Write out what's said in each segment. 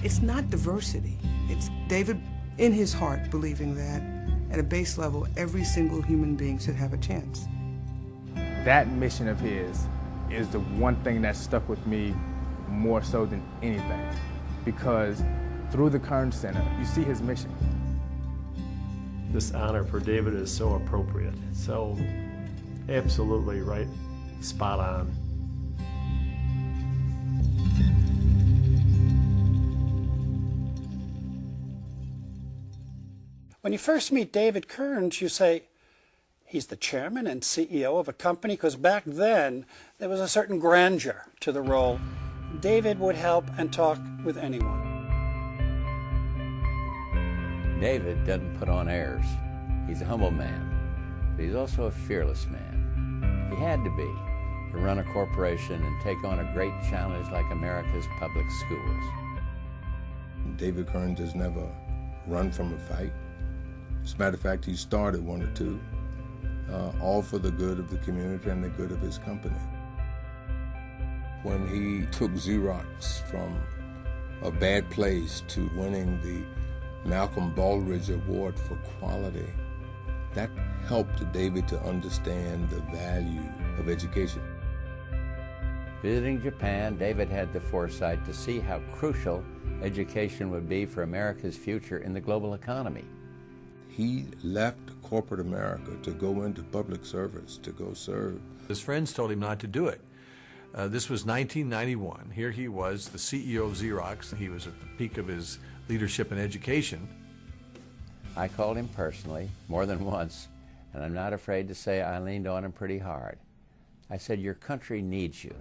It's not diversity. It's David, in his heart, believing that at a base level, every single human being should have a chance. That mission of his is the one thing that stuck with me more so than anything, because through the Kearns Center, you see his mission. This honor for David is so appropriate, so absolutely right, spot on. When you first meet David Kearns, you say, he's the chairman and CEO of a company, because back then there was a certain grandeur to the role. David would help and talk with anyone. David doesn't put on airs. He's a humble man, but he's also a fearless man. He had to be to run a corporation and take on a great challenge like America's public schools. David Kearns has never run from a fight. As a matter of fact, he started one or two, all for the good of the community and the good of his company. When he took Xerox from a bad place to winning the Malcolm Baldrige Award for quality, that helped David to understand the value of education. Visiting Japan, David had the foresight to see how crucial education would be for America's future in the global economy. He left corporate America to go into public service, to go serve. His friends told him not to do it. This was 1991. Here he was, the CEO of Xerox. He was at the peak of his leadership in education. I called him personally more than once, and I'm not afraid to say I leaned on him pretty hard. I said, your country needs you.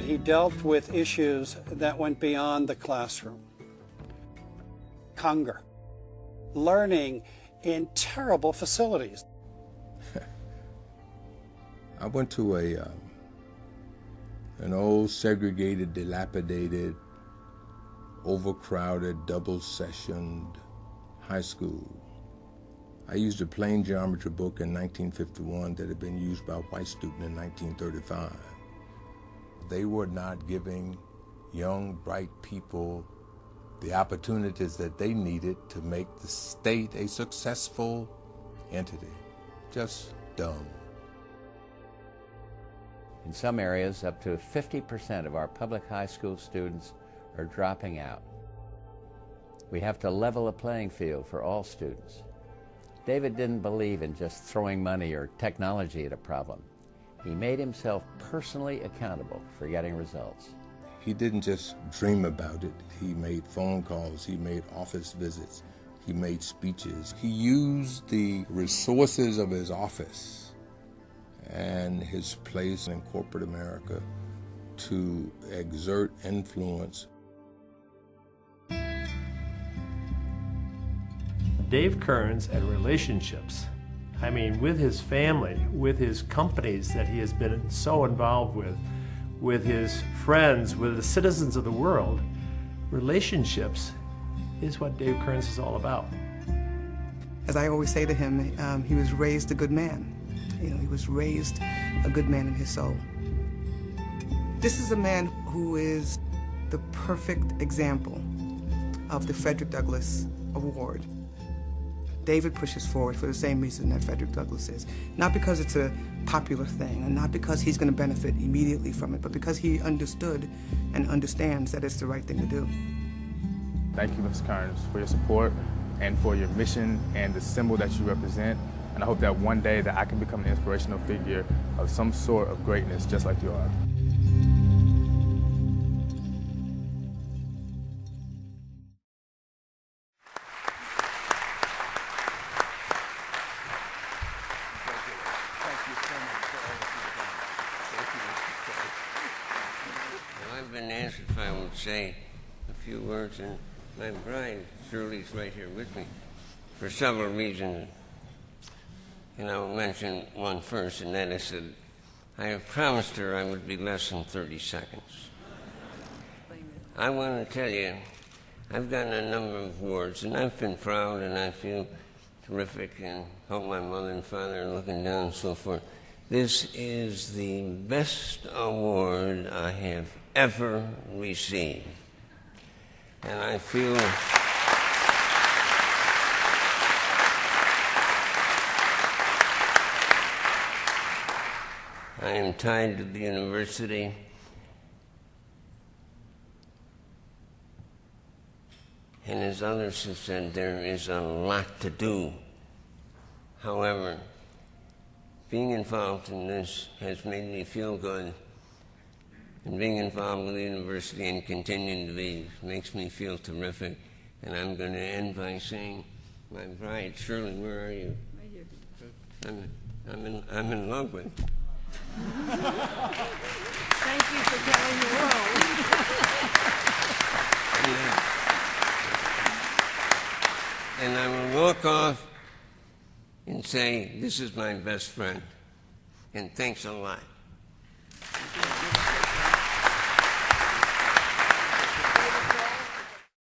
He dealt with issues that went beyond the classroom. Hunger, learning in terrible facilities. I went to an old segregated, dilapidated, overcrowded, double-sessioned high school. I used a plain geometry book in 1951 that had been used by a white student in 1935. They were not giving young, bright people the opportunities that they needed to make the state a successful entity. Just dumb. In some areas, up to 50% of our public high school students are dropping out. We have to level a playing field for all students. David didn't believe in just throwing money or technology at a problem. He made himself personally accountable for getting results. He didn't just dream about it. He made phone calls, he made office visits, he made speeches. He used the resources of his office and his place in corporate America to exert influence. Dave Kearns and relationships. I mean, with his family, with his companies that he has been so involved with his friends, with the citizens of the world, relationships is what Dave Kearns is all about. As I always say to him, he was raised a good man. You know, he was raised a good man in his soul. This is a man who is the perfect example of the Frederick Douglass Award. David pushes forward for the same reason that Frederick Douglass is. Not because it's a popular thing, and not because he's going to benefit immediately from it, but because he understood and understands that it's the right thing to do. Thank you, Mr. Kearns, for your support and for your mission and the symbol that you represent. And I hope that one day that I can become an inspirational figure of some sort of greatness just like you are. I've been asked if I would say a few words, and my bride, Shirley's right here with me, for several reasons. And I will mention one first, and that is that I have promised her I would be less than 30 seconds. I want to tell you, I've gotten a number of awards, and I've been proud, and I feel terrific, and hope my mother and father are looking down and so forth. This is the best award I have ever received. And I feel I am tied to the university. And as others have said, there is a lot to do. However, being involved in this has made me feel good. And being involved with the university and continuing to be makes me feel terrific. And I'm going to end by saying, my bride, Shirley, where are you? Right here. I'm in love with you. Thank you for telling the world. And I will walk off and say, this is my best friend. And thanks a lot.